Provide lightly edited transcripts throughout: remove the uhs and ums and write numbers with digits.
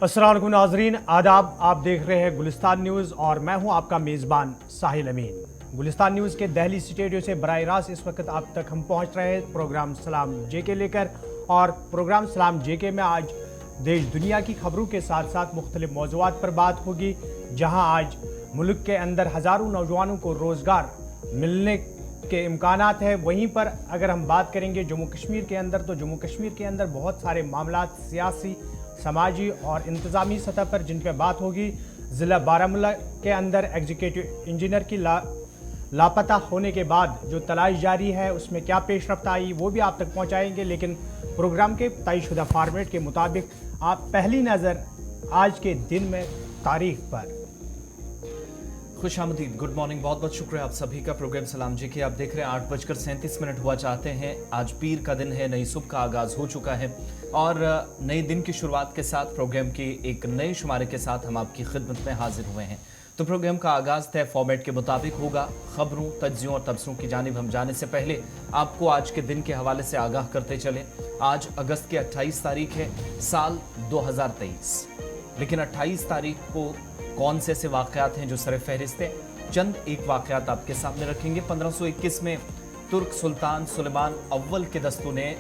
अस्सलाम वालेकुम नाजरीन, आदाब। आप देख रहे हैं गुलिस्तान न्यूज़ और मैं हूं आपका मेज़बान साहिल अमीन। गुलिस्तान न्यूज़ के दिल्ली स्टूडियो से बराह रास्त इस वक्त आप तक हम पहुंच रहे हैं प्रोग्राम सलाम जेके लेकर। और प्रोग्राम सलाम जेके में आज देश दुनिया की खबरों के साथ साथ मुख्तलिफ मौज़ूआत पर बात होगी, जहां आज मुल्क के अंदर हज़ारों नौजवानों को रोज़गार मिलने के इम्कानात है। वहीं पर अगर हम बात करेंगे जम्मू कश्मीर के अंदर, तो जम्मू कश्मीर के अंदर बहुत सारे मामलात सियासी, समाजी और इंतज़ामी सतह पर जिन पर बात होगी। ज़िला बारामूला के अंदर एग्जीक्यूटिव इंजीनियर की लापता होने के बाद जो तलाश जारी है उसमें क्या पेशरफ्त आई वो भी आप तक पहुंचाएंगे, लेकिन प्रोग्राम के तयशुदा फॉर्मेट के मुताबिक आप पहली नज़र आज के दिन में तारीख पर। खुश आमदीद, गुड मॉर्निंग, बहुत बहुत शुक्रिया आप सभी का। प्रोग्राम सलाम जी के आप देख रहे हैं 8:37 हुआ चाहते हैं। आज पीर का दिन है, नई सुबह का आगाज़ हो चुका है और नए दिन की शुरुआत के साथ प्रोग्राम के एक नए शुमारे के साथ हम आपकी खिदमत में हाजिर हुए हैं। तो प्रोग्राम का आगाज़ तय फॉर्मेट के मुताबिक होगा। खबरों, तज्जियों और तबसरों की जानिब हम जाने से पहले आपको आज के दिन के हवाले से आगाह करते चले। आज अगस्त की 28 तारीख है, साल 2023। लेकिन 28 तारीख को कौन से ऐसे वाक़यात हैं जो सर फहरिस्त हैं? चंद एक वाक़यात आपके सामने रखेंगे। 1521 में तुर्क सुल्तान सुलेमान अव्वल के दस्तों ने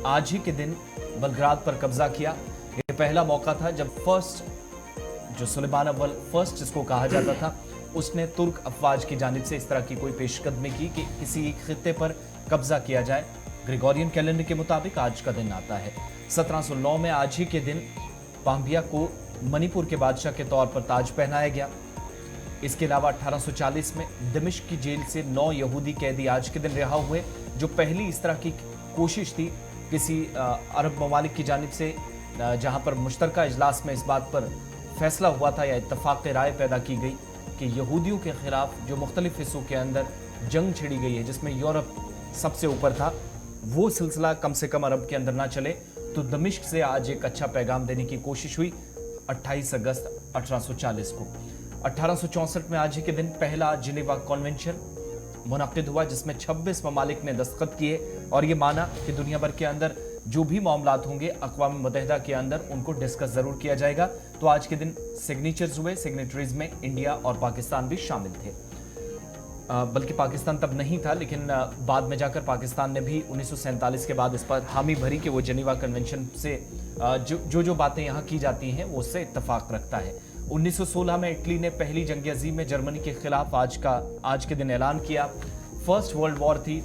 आज ही के दिन बलग्राद पर कब्जा किया। ये पहला मौका था जब जो सुलेमान अव्वल फर्स्ट जिसको कहा जाता था, उसने तुर्क अफवाज की जानिब से इस तरह की कोई पेशकदमी की कि किसी एक खित्ते पर कब्जा किया जाए। ग्रेगोरियन कैलेंडर के मुताबिक आज का दिन आता है। 1709 में आज ही के दिन पाम्बिया को मणिपुर के बादशाह के तौर पर ताज पहनाया गया। इसके अलावा 1840 में दमिश्क की जेल से 9 यहूदी कैदी आज के दिन रिहा हुए, जो पहली इस तरह की कोशिश थी किसी अरब ममालिक की जानिब से, जहां पर मुश्तरका इजलास में इस बात पर फैसला हुआ था या इत्तफाक राय पैदा की गई कि यहूदियों के खिलाफ जो मुख्तलिफ हिस्सों के अंदर जंग छिड़ी गई है, जिसमें यूरोप सबसे ऊपर था, वो सिलसिला कम से कम अरब के अंदर ना चले। तो दमिश्क से आज एक अच्छा पैगाम देने की कोशिश हुई 28 अगस्त 1840 को। 1864 में आज ही के दिन पहला जिनेवा कन्वेंशन मुनक्किद हुआ, जिसमें 26 ममालिक ने दस्तखत किए और ये माना कि दुनिया भर के अंदर जो भी मामलात होंगे अक़वाम मुत्तहिदा के अंदर उनको डिस्कस ज़रूर किया जाएगा। तो आज के दिन सिग्नेचर्स हुए। सिग्नेटरीज में इंडिया और पाकिस्तान भी शामिल थे, बल्कि पाकिस्तान तब नहीं था, लेकिन बाद में जाकर पाकिस्तान ने भी 1947 के बाद इस पर हामी भरी कि वो जिनेवा कन्वेंशन से जो बातें यहाँ की जाती हैं वो उससे इत्तफाक रखता है। 1916 में इटली ने पहली जंग अज़ीम में जर्मनी के खिलाफ आज के दिन ऐलान किया। फर्स्ट वर्ल्ड वॉर थी,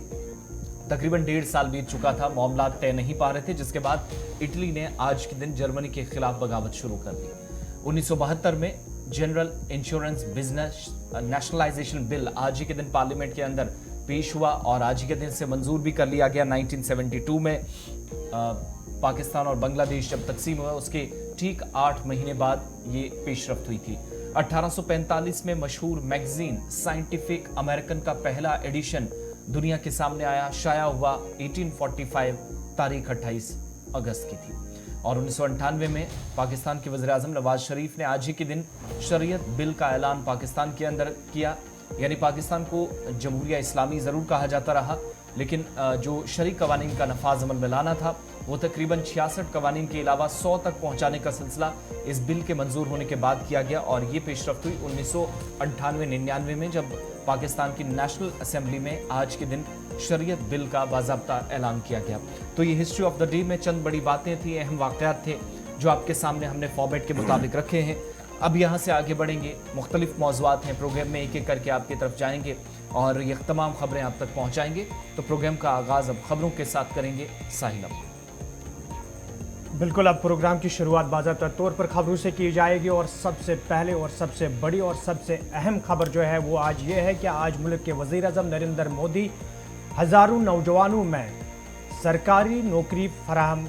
तकरीबन 1.5 साल बीत चुका था, मामला तय नहीं पा रहे थे, जिसके बाद इटली ने आज के दिन जर्मनी के खिलाफ बगावत शुरू कर दी। 1972 में general insurance business nationalisation bill आज ही के दिन पार्लियामेंट के अंदर पेश हुआ और आज ही के दिन से मंजूर भी कर लिया गया। 1972 में पाकिस्तान और बांग्लादेश जब तकसीम हुआ उसके ठीक 8 महीने बाद ये पेशरफ्त हुई थी। 1845 में मशहूर मैगजीन साइंटिफिक अमेरिकन का पहला एडिशन दुनिया के सामने आया, शाया हुआ 1845, तारीख 28 अगस्त की थी। और 1998 में पाकिस्तान के वज़ीर-ए-आज़म नवाज शरीफ ने आज ही के दिन शरीयत बिल का ऐलान पाकिस्तान के अंदर किया। यानी पाकिस्तान को जमहूरिया इस्लामी ज़रूर कहा जाता रहा, लेकिन जो शरई कवानीन का नफाज अमल में लाना था वो तकरीबन 66 कवानीन के अलावा 100 तक पहुँचाने का सिलसिला इस बिल के मंजूर होने के बाद किया गया। और ये पेशरफ्त हुई 1998-99 में, जब पाकिस्तान की नेशनल असेंबली में आज के दिन शरीयत बिल का बाज़ाब्ता ऐलान किया गया। तो ये हिस्ट्री ऑफ द डे में चंद बड़ी बातें थी, अहम वाक़यात थे जो आपके सामने हमने फॉर्मेट के मुताबिक रखे हैं। अब यहाँ से आगे बढ़ेंगे, मुख्तलिफ मौज़ूआत हैं प्रोग्राम में, एक एक करके आपकी तरफ जाएंगे और ये तमाम खबरें आप तक पहुँचाएंगे। तो प्रोग्राम का आगाज़ अब खबरों के साथ करेंगे साहिल। बिल्कुल, अब प्रोग्राम की शुरुआत बाज़ाब्ता तौर पर खबरों से की जाएगी और सबसे पहले और सबसे बड़ी और सबसे अहम खबर जो है वो आज ये है कि आज मुल्क के वज़ीर-ए-आज़म नरेंद्र मोदी हज़ारों नौजवानों में सरकारी नौकरी फराहम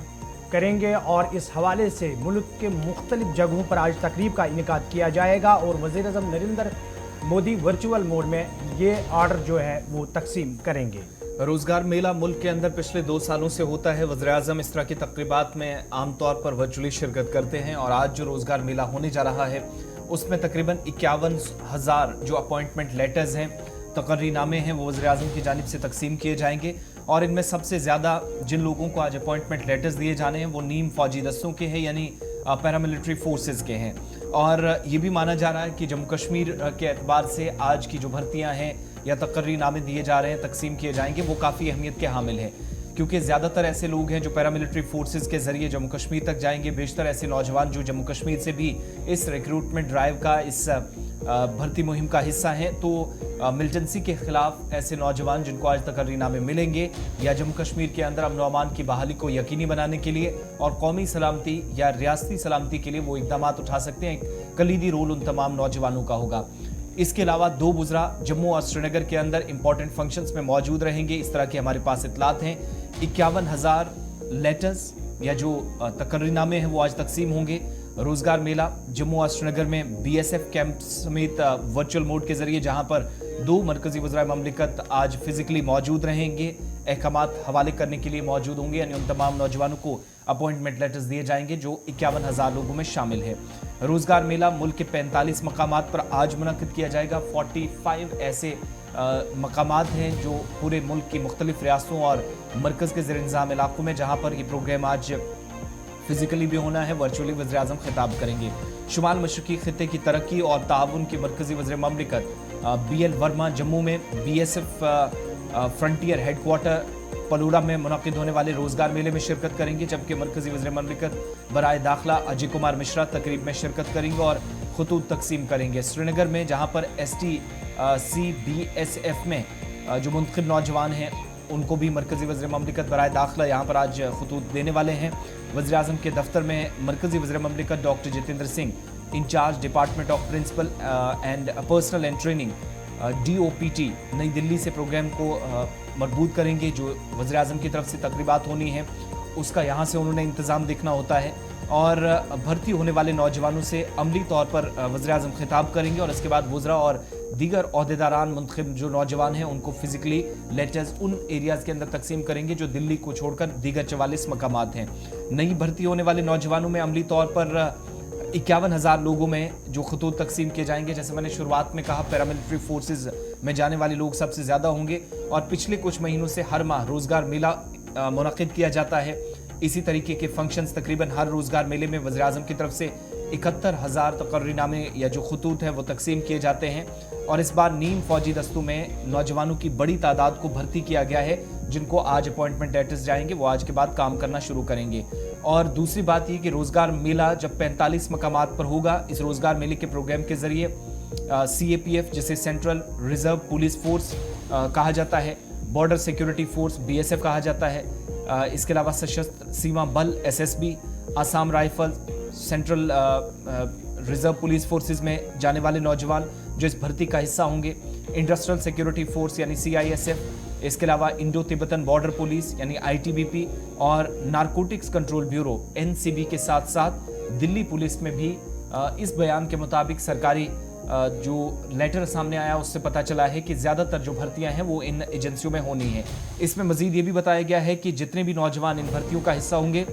करेंगे और इस हवाले से मुल्क के मुख्तलिफ जगहों पर आज तकरीब का इनेकाद किया जाएगा और वज़ीर-ए-आज़म नरेंद्र मोदी वर्चुअल मोड में ये ऑर्डर जो है वो तकसीम करेंगे। रोजगार मेला मुल्क के अंदर पिछले 2 सालों से होता है। वज़ीर-ए-आज़म इस तरह की तकरीबात में आमतौर पर वर्चुअली शिरकत करते हैं और आज जो रोजगार मेला होने जा रहा है उसमें तकरीबन 51,000 जो अपॉइंटमेंट लेटर्स हैं, तकर्रीनामे हैं, वो वज़ीर-ए-आज़म की जानिब से तकसीम किए जाएंगे। और इनमें सबसे ज़्यादा जिन लोगों को आज अपॉइंटमेंट लेटर्स दिए जाने हैं वो नीम फौजी दस्तों के हैं, यानी पैरामिलिट्री फोर्सेस के हैं। और ये भी माना जा रहा है कि जम्मू कश्मीर के एतबार से आज की जो भर्तियां हैं या तकर्री नामे दिए जा रहे हैं, तकसीम किए जाएंगे, वो काफ़ी अहमियत के हामिल हैं, क्योंकि ज़्यादातर ऐसे लोग हैं जो पैरामिलिट्री फोर्सेस के जरिए जम्मू कश्मीर तक जाएंगे। बेशतर ऐसे नौजवान जो जम्मू कश्मीर से भी इस रिक्रूटमेंट ड्राइव का, इस भर्ती मुहिम का हिस्सा हैं। तो मिलिटेंसी के खिलाफ ऐसे नौजवान जिनको आज तकर्री नामे मिलेंगे या जम्मू कश्मीर के अंदर अमन व अमान की बहाली को यकीनी बनाने के लिए और कौमी सलामती या रियासती सलामती के लिए वो इकदाम उठा सकते हैं, एक कलीदी रोल उन तमाम नौजवानों का होगा। इसके अलावा 2 बुज़रा जम्मू और श्रीनगर के अंदर इंपॉर्टेंट फंक्शंस में मौजूद रहेंगे, इस तरह के हमारे पास इतलात हैं। 51,000 लेटर्स या जो तकर्रीनामे हैं वो आज तकसीम होंगे। रोजगार मेला जम्मू और श्रीनगर में BSF कैंप समेत वर्चुअल मोड के जरिए, जहां पर 2 मरकजी वज़राए ममलिकत आज फिजिकली मौजूद रहेंगे, अहकामात हवाले करने के लिए मौजूद होंगे, यानी उन तमाम नौजवानों को अपॉइंटमेंट लेटर्स दिए जाएंगे जो 51,000 लोगों में शामिल है। रोजगार मेला मुल्क के 45 मकामात पर आज मुनक्किद किया जाएगा। 45 ऐसे मकामात हैं जो पूरे मुल्क की मुख्तलिफ रियासतों और मरकज़ के ज़ेर इंतज़ाम इलाकों में, जहाँ पर ये प्रोग्राम आज फिजिकली भी होना है, वर्चुअली वज़ीर आज़म खिताब करेंगे। शुमाल मशरक़ी खित्ते की तरक्की और ताउन के मरकज़ी वज़ीर ममलिकत BL वर्मा जम्मू में BSF फ्रंटियर हेडक्वार्टर पलूड़ा में मुनक़िद होने वाले रोज़गार मेले में शिरकत करेंगे, जबकि मरकज़ी वज़ीर ममलिकत बराए दाखिला अजय कुमार मिश्रा तकरीब में शिरकत करेंगे और खतूत तकसीम करेंगे। श्रीनगर में जहाँ पर STCBSF में जो मुंतखब नौजवान हैं उनको भी मरकज़ी वज़ीर ममलिकत बराए दाखिला यहाँ पर आज खतूत देने वाले हैं। वज़ीर आज़म के दफ्तर में मरकज़ी वज़ीर ममलिकत doctor Jitendra Singh, incharge department of principal and personnel and training DOPT New Delhi से प्रोग्राम को मरबूत करेंगे। जो वज़ीर आज़म की तरफ से तकरीबात होनी है उसका यहाँ से उन्होंने इंतज़ाम देखना होता है और भर्ती होने वाले नौजवानों से अमली तौर पर वज़ीर आज़म खिताब करेंगे और इसके बाद वज़रा और दीगर ओहदेदारान मुंतखब जो नौजवान हैं उनको फिजिकली लेटर्स उन एरियाज़ के अंदर तकसीम करेंगे जो दिल्ली को छोड़कर दीगर 44 मकामात हैं। नई भर्ती होने वाले नौजवानों में अमली तौर पर 51,000 लोगों में जो खतूत तकसीम किए जाएंगे। जैसे मैंने शुरुआत में कहा, पैरामिलिट्री फोर्सेस में जाने वाले लोग सबसे ज़्यादा होंगे और पिछले कुछ महीनों से हर माह रोज़गार मेला मुनक़िद किया जाता है। इसी तरीके के फंक्शंस तकरीबन हर रोज़गार मेले में वज़ीर आज़म की तरफ से 71,000 तकर्रीनामे या जो खतूत हैं वो तकसीम किए जाते हैं और इस बार नीम फौजी दस्तों में नौजवानों की बड़ी तादाद को भर्ती किया गया है, जिनको आज अपॉइंटमेंट लेटर्स जाएंगे, वो आज के बाद काम करना शुरू करेंगे। और दूसरी बात ये कि रोज़गार मेला जब 45 मकामात पर होगा, इस रोज़गार मेले के प्रोग्राम के ज़रिए CAPF जिसे सेंट्रल रिजर्व पुलिस फोर्स कहा जाता है, बॉर्डर सिक्योरिटी फोर्स BSF कहा जाता है, इसके अलावा सशस्त्र सीमा बल SSB, Assam rifle, central reserve police forces में जाने वाले नौजवान जो इस भर्ती का हिस्सा होंगे, इंडस्ट्रियल सिक्योरिटी फोर्स यानी CISF, इसके अलावा इंडो तिब्बतन बॉर्डर पुलिस यानी ITBP और नारकोटिक्स कंट्रोल ब्यूरो NCB के साथ साथ दिल्ली पुलिस में भी इस बयान के मुताबिक सरकारी जो लेटर सामने आया उससे पता चला है कि ज़्यादातर जो भर्तियां हैं वो इन एजेंसियों में होनी है। इसमें मज़ीद ये भी बताया गया है कि जितने भी नौजवान इन भर्तियों का हिस्सा होंगे,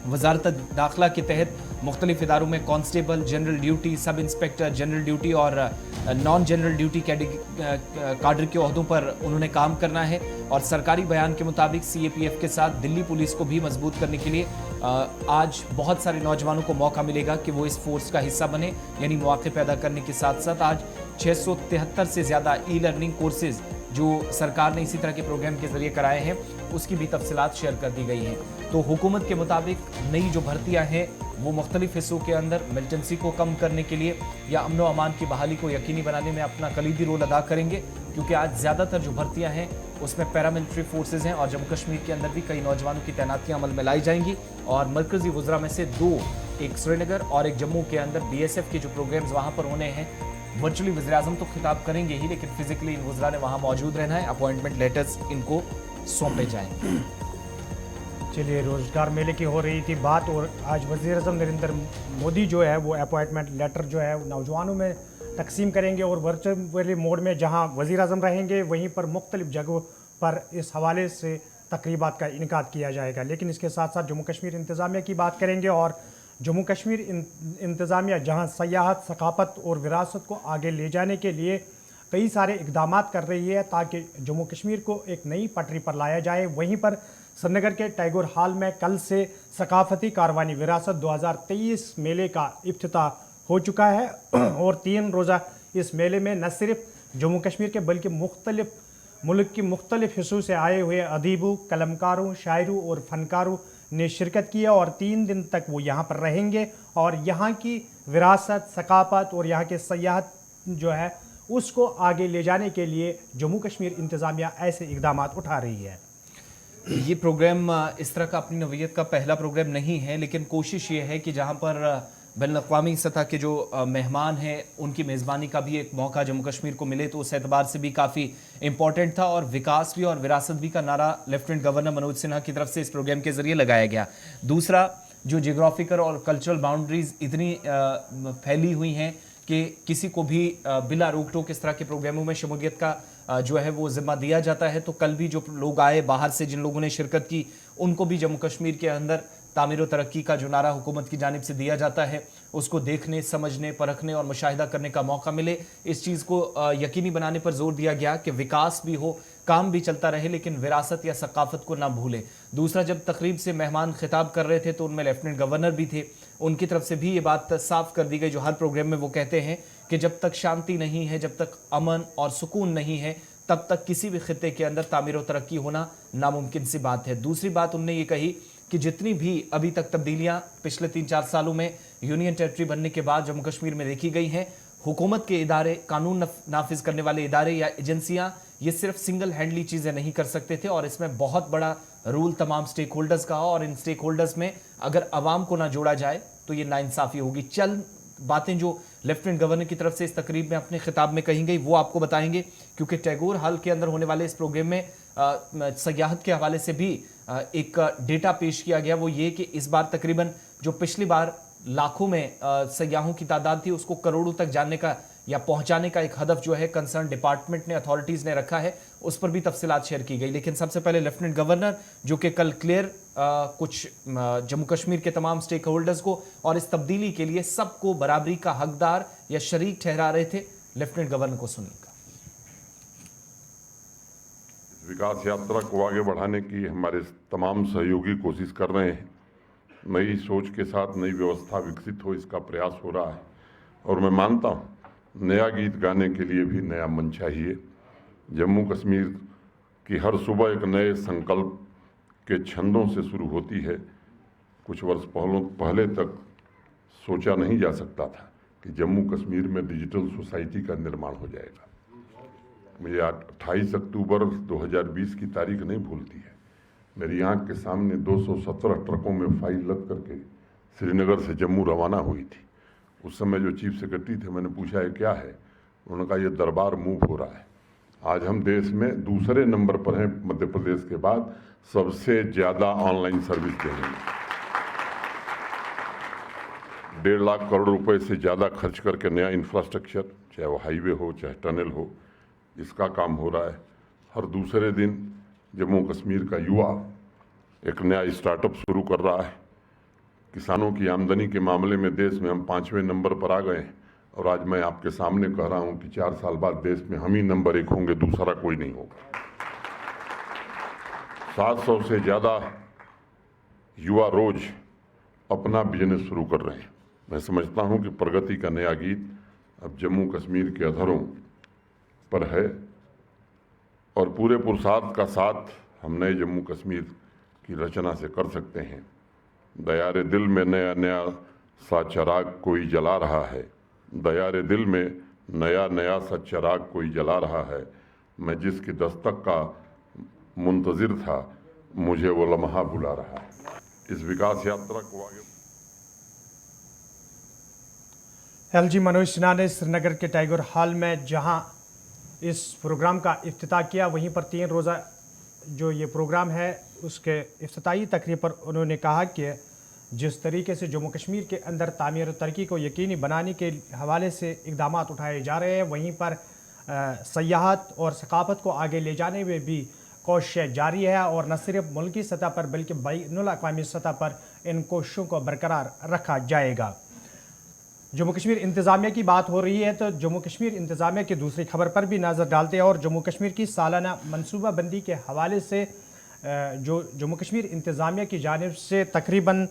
वजारत दाखिला के तहत मुख्तलिफ इदारों में constable, general duty, sub inspector, general duty और नॉन जनरल ड्यूटी काडर के ओहदों पर उन्होंने काम करना है। और सरकारी बयान के मुताबिक CAPF के साथ दिल्ली पुलिस को भी मजबूत करने के लिए आज बहुत सारे नौजवानों को मौका मिलेगा कि वो इस फोर्स का हिस्सा बने, यानी मौके पैदा करने के साथ साथ आज 673 से ज़्यादा ई-लर्निंग कोर्सेज जो सरकार ने इसी तरह के प्रोग्राम के ज़रिए कराए हैं उसकी भी तफसीलात शेयर कर दी गई हैं। तो हुकूमत के मुताबिक नई जो भर्तियां हैं वो मुख्तलिफ हिस्सों के अंदर मिलिटेंसी को कम करने के लिए या अमन व अमान की बहाली को यकीनी बनाने में अपना कलीदी रोल अदा करेंगे, क्योंकि आज ज़्यादातर जो भर्तियां हैं उसमें पैरामिलिट्री फोर्सेज हैं और जम्मू कश्मीर के अंदर भी कई नौजवानों की तैनातियाँ अमल में लाई जाएंगी। और मरकज़ी वज़रा में से 2, एक श्रीनगर और एक जम्मू के अंदर BSF के जो प्रोग्राम्स वहाँ पर होने हैं, वर्चुअली वज़ीर आज़म तो खिताब करेंगे ही, लेकिन फिजिकली इन वज़रा ने वहाँ मौजूद रहना है, अपॉइंटमेंट लेटर्स इनको सौंपे जाएंगे। चलिए, रोज़गार मेले की हो रही थी बात और आज वज़ीर आज़म नरेंद्र मोदी जो है वो अपॉइंटमेंट लेटर जो है नौजवानों में तकसीम करेंगे और वर्चुअल मोड में जहां वज़ीर आज़म रहेंगे वहीं पर मुख्तलिफ जगहों पर इस हवाले से तकरीबात का इनकाद किया जाएगा। लेकिन इसके साथ साथ जम्मू कश्मीर इंतज़ामिया की बात करेंगे और जम्मू कश्मीर इंतज़ामिया जहां सयाहत, सकाफत और विरासत को आगे ले जाने के लिए कई सारे इक़दामात कर रही है ताकि जम्मू कश्मीर को एक नई पटरी पर लाया जाए। वहीं पर श्रीनगर के टैगोर हॉल में कल से सकाफती कारवानी विरासत 2023 मेले का इफ्तिताह हो चुका है और 3 रोज़ा इस मेले में न सिर्फ जम्मू कश्मीर के बल्कि मुल्क की मुख्तलिफ हिस्सों से आए हुए अदीबों, कलमकारों, शायरों और फनकारों ने शिरकत किया और 3 दिन तक वो यहाँ पर रहेंगे और यहाँ की विरासत, सकाफत और यहाँ के सयाहत जो है उसको आगे ले जाने के लिए जम्मू कश्मीर इंतज़ामिया ऐसे इक़दाम उठा रही है। ये प्रोग्राम इस तरह का अपनी नौइयत का पहला प्रोग्राम नहीं है, लेकिन कोशिश ये है कि जहाँ पर बैनुल-अक़वामी सतह के जो मेहमान हैं उनकी मेज़बानी का भी एक मौका जम्मू कश्मीर को मिले, तो उस एतबार से भी काफ़ी इंपॉर्टेंट था। और विकास भी और विरासत भी का नारा लेफ्टिनेंट गवर्नर मनोज सिन्हा की तरफ से इस प्रोग्राम के ज़रिए लगाया गया। दूसरा, जो जियोग्राफिकल और कल्चरल बाउंड्रीज इतनी फैली हुई हैं कि किसी को भी बिला रोक टोक इस तरह के प्रोग्रामों में शमूलियत का जो है वो ज़िम्मा दिया जाता है। तो कल भी जो लोग आए बाहर से, जिन लोगों ने शिरकत की, उनको भी जम्मू कश्मीर के अंदर तामीर व तरक्की का जो नारा हुकूमत की जानिब से दिया जाता है उसको देखने, समझने, परखने और मुशाहिदा करने का मौका मिले। इस चीज़ को यकीनी बनाने पर जोर दिया गया कि विकास भी हो, काम भी चलता रहे, लेकिन विरासत या सकाफत को ना भूलें। दूसरा, जब तकरीब से मेहमान खिताब कर रहे थे तो उनमें लेफ्टिनेंट गवर्नर भी थे, उनकी तरफ से भी ये बात साफ कर दी गई जो हर प्रोग्राम में वो कहते हैं कि जब तक शांति नहीं है, जब तक अमन और सुकून नहीं है, तब तक किसी भी खित्ते के अंदर तामीर व तरक्की होना नामुमकिन सी बात है। दूसरी बात उनने ये कही कि जितनी भी अभी तक तब्दीलियां पिछले 3-4 सालों में यूनियन टेरिटरी बनने के बाद जम्मू कश्मीर में देखी गई हैं, हुकूमत के इदारे, कानून नाफिज करने वाले इदारे या एजेंसियां ये सिर्फ सिंगल हैंडली चीज़ें नहीं कर सकते थे और इसमें बहुत बड़ा रूल तमाम स्टेक होल्डर्स का, और इन स्टेक होल्डर्स में अगर आवाम को ना जोड़ा जाए तो ये नाइंसाफ़ी होगी। चल बातें जो लेफ्टिनेंट गवर्नर की तरफ से इस तकरीब में अपने खिताब में कही गई वो आपको बताएंगे, क्योंकि टैगोर हॉल के अंदर होने वाले इस प्रोग्राम में सयाहत के हवाले से भी एक डेटा पेश किया गया। वो ये कि इस बार तकरीबन जो पिछली बार लाखों में सयाहों की तादाद थी उसको करोड़ों तक जानने का या पहुंचाने का एक हदफ जो है कंसर्न डिपार्टमेंट ने, अथॉरिटीज़ ने रखा है, उस पर भी तफसीलात शेयर की गई। लेकिन सबसे पहले लेफ्टिनेंट गवर्नर जो कि कल क्लियर कुछ जम्मू कश्मीर के तमाम स्टेक होल्डर्स को और इस तब्दीली के लिए सबको बराबरी का हकदार या शरीक ठहरा रहे थे, लेफ्टिनेंट गवर्नर को सुनिएगा। विकास यात्रा को आगे बढ़ाने की हमारे तमाम सहयोगी कोशिश कर रहे हैं। नई सोच के साथ नई व्यवस्था विकसित हो, इसका प्रयास हो रहा है और मैं मानता हूँ नया गीत गाने के लिए भी नया मन चाहिए। जम्मू कश्मीर की हर सुबह एक नए संकल्प के छंदों से शुरू होती है। कुछ वर्ष पहले तक सोचा नहीं जा सकता था कि जम्मू कश्मीर में डिजिटल सोसाइटी का निर्माण हो जाएगा। मुझे 28 अक्टूबर 2020 की तारीख नहीं भूलती है। मेरी आंख के सामने 217 ट्रकों में फाइल लद करके श्रीनगर से जम्मू रवाना हुई थी। उस समय जो चीफ सेक्रेटरी थे, मैंने पूछा ये क्या है, उन्होंने कहा ये दरबार मूव हो रहा है। आज हम देश में दूसरे नंबर पर हैं, मध्य प्रदेश के बाद सबसे ज़्यादा ऑनलाइन सर्विस देने में। 1.5 लाख करोड़ रुपए से ज़्यादा खर्च करके नया इंफ्रास्ट्रक्चर, चाहे वो हाईवे हो चाहे टनल हो, इसका काम हो रहा है। हर दूसरे दिन जम्मू कश्मीर का युवा एक नया स्टार्टअप शुरू कर रहा है। किसानों की आमदनी के मामले में देश में हम 5वें नंबर पर आ गए हैं और आज मैं आपके सामने कह रहा हूं कि 4 साल बाद देश में हम ही नंबर 1 होंगे, दूसरा कोई नहीं होगा। 700 से ज़्यादा युवा रोज अपना बिजनेस शुरू कर रहे हैं। मैं समझता हूं कि प्रगति का नया गीत अब जम्मू कश्मीर के अधरों पर है और पूरे पुरुषार्थ का साथ हम नए जम्मू कश्मीर की रचना से कर सकते हैं। दयारे दिल में नया नया सा चिराग कोई जला रहा है, दयारे दिल में नया नया सा चिराग कोई जला रहा है। मैं जिसकी दस्तक का मुंतज़िर था, मुझे वो लम्हा बुला रहा है। इस विकास यात्रा को आगे एलजी मनोज सिन्हा ने श्रीनगर के टैगोर हॉल में जहां इस प्रोग्राम का इफ्तिताह किया, वहीं पर 3 रोज़ा जो ये प्रोग्राम है उसके इफ्तिताही तकरीब पर उन्होंने कहा कि जिस तरीके से जम्मू कश्मीर के अंदर तामीर तरक्की को यकीनी बनाने के हवाले से इक़दाम उठाए जा रहे हैं, वहीं पर सयाहत और सकाफत को आगे ले जाने में भी कोशिशें जारी है और न सिर्फ मुल्की सतह पर बल्कि बैनुल-अक़वामी सतह पर इन कोशिशों को बरकरार रखा जाएगा। जम्मू कश्मीर इंतज़ामिया की बात हो रही है तो जम्मू कश्मीर इंतज़ामिया की दूसरी खबर पर भी नज़र डालते हैं और जम्मू कश्मीर की सालाना मनसूबा बंदी के हवाले से जो जम्मू कश्मीर इंतज़ामिया की जानिब से तकरीबन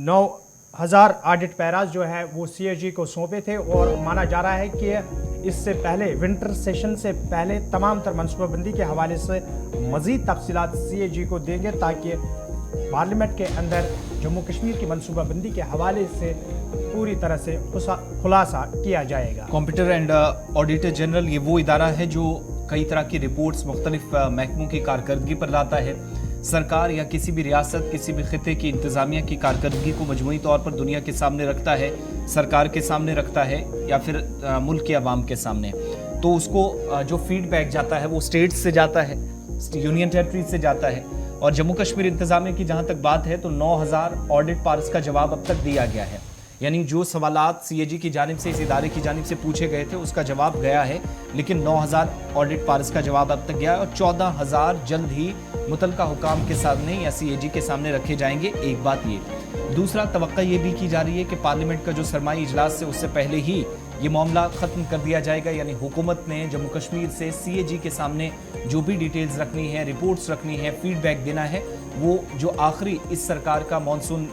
9,000 ऑडिट पैराज जो है वो CAG को सौंपे थे और माना जा रहा है कि इससे पहले विंटर सेशन से पहले तमाम तर मनसूबाबंदी के हवाले से मज़ीद तफसीलात CAG को देंगे ताकि पार्लियामेंट के अंदर जम्मू कश्मीर की मनसूबाबंदी के हवाले से पूरी तरह से खुलासा किया जाएगा। कंप्यूटर एंड ऑडिटर जनरल ये वो इदारा है जो कई तरह की रिपोर्ट्स मुख्तलिफ महकमों की कारकर्दगी पर लाता है। सरकार या किसी भी रियासत, किसी भी खिते की इंतज़ामिया की कारकर्दगी को मजमूई तौर पर दुनिया के सामने रखता है, सरकार के सामने रखता है या फिर मुल्क के अवाम के सामने। तो उसको जो फीडबैक जाता है वो स्टेट्स से जाता है, यूनियन टेरिटरीज से जाता है। और जम्मू कश्मीर इंतज़ामिया की जहाँ तक बात है तो 9,000 ऑडिट पार्स का जवाब अब तक दिया गया है, यानी जो सवालात CAG की जानिब से, इस इदारे की जानिब से पूछे गए थे उसका जवाब गया है, लेकिन 9,000 ऑडिट पार्स का जवाब अब तक गया है और 14,000 जल्द ही मुतलका हुकाम के सामने या CAG के सामने रखे जाएंगे। एक बात ये, दूसरा तवक्का ये भी की जा रही है कि पार्लियामेंट का जो सरमाई इजलास है उससे पहले ही ये मामला ख़त्म कर दिया जाएगा, यानी हुकूमत ने जम्मू कश्मीर से CAG के सामने जो भी डिटेल्स रखनी है, रिपोर्ट्स रखनी है, फीडबैक देना है, वो जो आखिरी इस सरकार का मानसून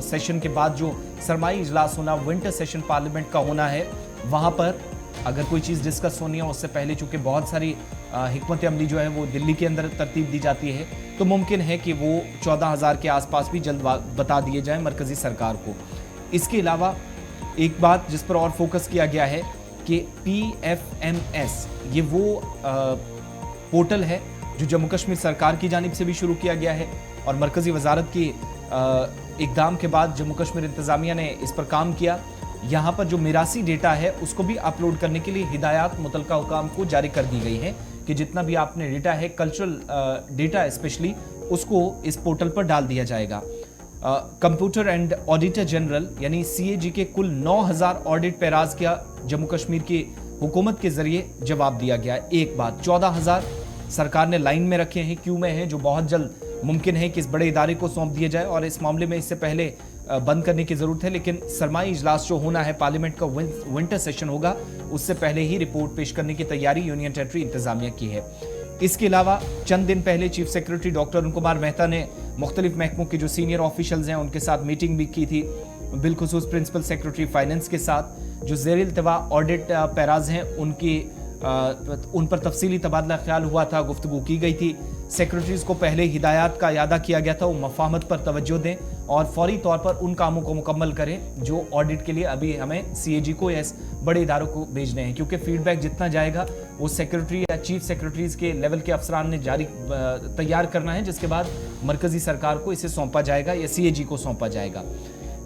सेशन के बाद जो सरमाई इजलास होना, विंटर सेशन पार्लियामेंट का होना है, वहाँ पर अगर कोई चीज़ डिस्कस होनी है उससे पहले चूँकि बहुत सारी हिकमत अमली जो है वो दिल्ली के अंदर तरतीब दी जाती है, तो मुमकिन है कि वो 14,000 के आसपास भी जल्द बता दिए जाएँ मरकज़ी सरकार को। इसके अलावा एक बात जिस पर और फोकस किया गया है कि PFMS ये वो पोर्टल है जो जम्मू कश्मीर सरकार की जानिब से भी शुरू किया गया है और मरकज़ी वजारत की इक़दाम के बाद जम्मू कश्मीर इंतज़ामिया ने इस पर काम किया। यहाँ पर जो मिरासी डेटा है उसको भी अपलोड करने के लिए हिदायत मुतलका हुकाम को जारी कर दी गई है कि जितना भी आपने डेटा है, कल्चरल डेटा स्पेशली, उसको इस पोर्टल पर डाल दिया जाएगा। कंप्यूटर एंड ऑडिटर जनरल यानी CAG के कुल 9,000 ऑडिट पैराज का जम्मू कश्मीर की हुकूमत के ज़रिए जवाब दिया गया है। एक बात, 14,000 सरकार ने लाइन में रखे हैं, क्यू में हैं, जो बहुत जल्द मुमकिन है कि इस बड़े इदारे को सौंप दिया जाए और इस मामले में इससे पहले बंद करने की ज़रूरत है, लेकिन सरमाई इजलास जो होना है, पार्लियामेंट का विंटर सेशन होगा, उससे पहले ही रिपोर्ट पेश करने की तैयारी यूनियन टेरिटरी इंतज़ामिया की है। इसके अलावा चंद दिन पहले chief secretary doctor Arun Kumar Mehta ने मुख्तलिफ महकमों के जो सीनियर ऑफिशियल्स हैं उनके साथ मीटिंग भी की थी, बिलखुसूस प्रिंसिपल सेक्रेटरी फाइनेंस के साथ। जो ज़ेर इल्तवा ऑडिट पैराज हैं उन पर तफसीली तबादला ख्याल हुआ था, गुफ्तगू की गई थी। सेक्रेटरीज़ को पहले हिदायत का यादा किया गया था वो मफाहमत पर तवज्जो दें और फौरी तौर पर उन कामों को मुकम्मल करें जो ऑडिट के लिए अभी हमें CAG को या बड़े इदारों को भेजने हैं, क्योंकि फीडबैक जितना जाएगा वो सेक्रेटरी या चीफ सेक्रेटरीज़ के लेवल के अफसरान ने तैयार करना है, जिसके बाद मरकज़ी सरकार को इसे सौंपा जाएगा या CAG को सौंपा जाएगा।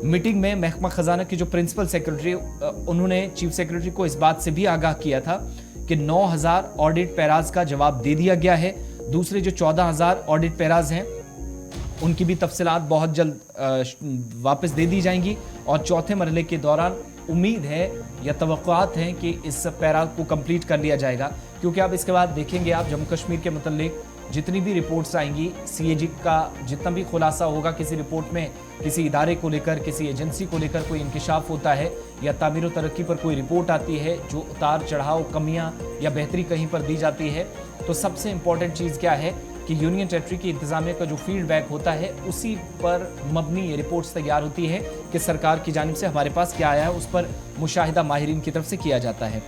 मीटिंग में महकमा खजाना के जो प्रिंसिपल सेक्रेटरी, उन्होंने चीफ सेक्रेटरी को इस बात से भी आगाह किया था कि 9,000 ऑडिट पैराज का जवाब दे दिया गया है। दूसरे जो 14,000 ऑडिट पैराज हैं उनकी भी तफसीलात बहुत जल्द वापस दे दी जाएंगी और चौथे मरहले के दौरान उम्मीद है या तवक्कुआत हैं कि इस पैरा को कंप्लीट कर लिया जाएगा, क्योंकि अब इसके बाद देखेंगे आप जम्मू कश्मीर के मुतल्लिक जितनी भी रिपोर्ट्स आएंगी, CAG का जितना भी खुलासा होगा, किसी रिपोर्ट में किसी इदारे को लेकर, किसी एजेंसी को लेकर कोई इंकिशाफ होता है या तामीर व तरक्की पर कोई रिपोर्ट आती है, जो उतार चढ़ाव, कमियां या बेहतरी कहीं पर दी जाती है, तो सबसे इम्पॉर्टेंट चीज़ क्या है कि यूनियन टेरिटरी की इंतज़ामिया का जो फीडबैक होता है उसी पर मबनी ये रिपोर्ट्स तैयार होती है कि सरकार की जानिब से हमारे पास क्या आया है, उस पर मुशाहिदा माहिरीन की तरफ से किया जाता है।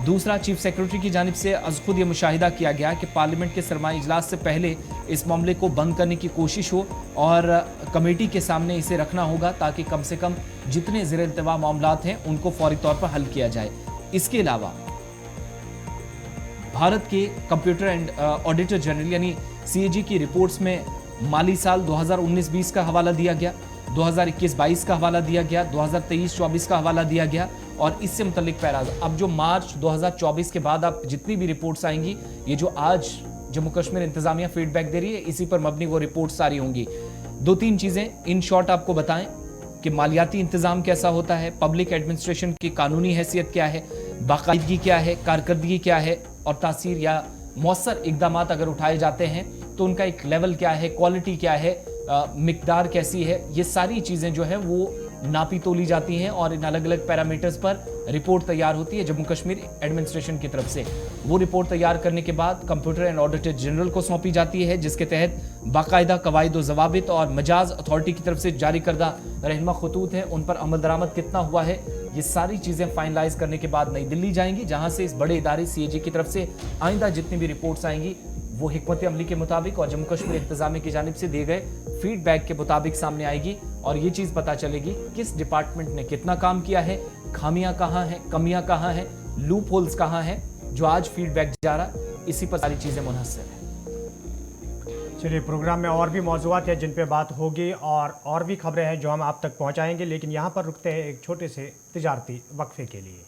दूसरा, चीफ सेक्रेटरी की जानिब से अज खुद ये मुशाहिदा किया गया कि पार्लियामेंट के सरमाई इजलास से पहले इस मामले को बंद करने की कोशिश हो और कमेटी के सामने इसे रखना होगा ताकि कम से कम जितने ज़ेर इल्तिवा मामलात हैं उनको फौरी तौर पर हल किया जाए। इसके अलावा भारत के कंप्यूटर एंड ऑडिटर जनरल यानी CAG की रिपोर्ट्स में माली साल 2019-20 का हवाला दिया गया, 2021-22 का हवाला दिया गया, 2023-24 का हवाला दिया गया और इससे मुतल्लिक पैराज। अब जो मार्च 2024 के बाद आप जितनी भी रिपोर्ट्स आएंगी, ये जो आज जम्मू कश्मीर इंतज़ामिया फीडबैक दे रही है, इसी पर मबनी वो रिपोर्ट्स सारी होंगी। 2-3 चीज़ें इन शॉर्ट आपको बताएं कि मालियाती इंतज़ाम कैसा होता है, पब्लिक एडमिनिस्ट्रेशन की कानूनी हैसियत क्या है, बाकायदगी क्या है, कारकर्दगी क्या है और तासीर या मौसर इक़दामात अगर उठाए जाते हैं तो उनका एक लेवल क्या है, क्वालिटी क्या है, मिकदार कैसी है, ये सारी चीज़ें जो है वो नापी तोली जाती हैं और इन अलग अलग पैरामीटर्स पर रिपोर्ट तैयार होती है जम्मू कश्मीर एडमिनिस्ट्रेशन की तरफ से। वो रिपोर्ट तैयार करने के बाद कंप्यूटर एंड ऑडिटर जनरल को सौंपी जाती है, जिसके तहत बाकायदा कवायद व ज़वाबित और मजाज अथॉरिटी की तरफ से जारी करदा रहनुमा खतूत हैं, उन पर अमल दरामद कितना हुआ है, ये सारी चीज़ें फाइनलाइज करने के बाद नई दिल्ली जाएंगी, जहां से इस बड़े इदारे CAG की तरफ से आइंदा जितनी भी रिपोर्ट्स आएंगी वो हिकमत अमली के मुताबिक और जम्मू कश्मीर इंतजामिया की जानिब से दिए गए फीडबैक के मुताबिक सामने आएगी और ये चीज़ पता चलेगी किस डिपार्टमेंट ने कितना काम किया है, खामियां कहाँ हैं, कमियां कहाँ हैं, लूप होल्स कहाँ हैं, जो आज फीडबैक जा रहा, इसी पर सारी चीज़ें मुनहसर है। चलिए, प्रोग्राम में और भी मौज़ूआत हैं जिन पे बात होगी और भी खबरें हैं जो हम आप तक पहुंचाएंगे, लेकिन यहाँ पर रुकते हैं एक छोटे से तिजारती वक्फे के लिए।